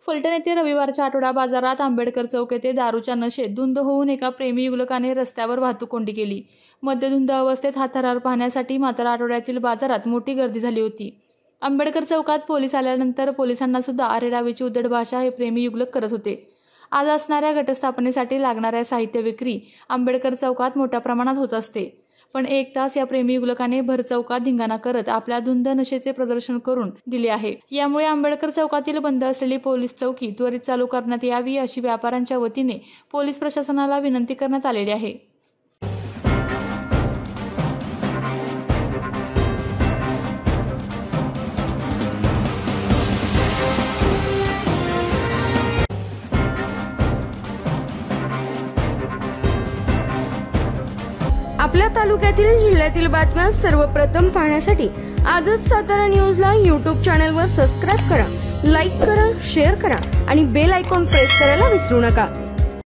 फलटण येथे रविवारच्या आठवडा बाजारात आंबेडकर चौक येथे दारूच्या नशेत धुंद होऊन एका प्रेमी युगलकाने रस्त्यावर वाहतूक कोंडी केली। मद्यधुंद अवस्थेत हा थरार पाहण्यासाठी मात्र आठवड्यातील बाजारात मोठी गर्दी झाली होती। आंबेडकर चौकात पोलीस आल्यानंतर पोलिसांना सुद्धा अरेरावीची उद्धट भाषा हे प्रेमी युगलक करत होते। आज असणाऱ्या घटस्थापनेसाठी लागणाऱ्या साहित्य विक्री आंबेडकर चौकात मोठ्या प्रमाणात होत असते, पण 1 तास या प्रेमी युगलकाने भर चौकात धिंगाणा करत आपल्या धुंद नशेचे प्रदर्शन करून दिले आहे। यामुळे आंबेडकर चौकातील बंद असलेली पोलीस चौकी त्वरित चालू करण्यात यावी अशी व्यापाऱ्यांच्या वतीने पोलीस प्रशासनाला विनंती करण्यात आलेली आहे। आपल्या तालुक्यातील जिल्ह्यातील बातम्या सर्वप्रथम पाहण्यासाठी आजच सातारा न्यूजला YouTube चॅनलवर सबस्क्राइब करा, लाईक करा, शेअर करा आणि बेल आयकॉन प्रेस करायला विसरू नका।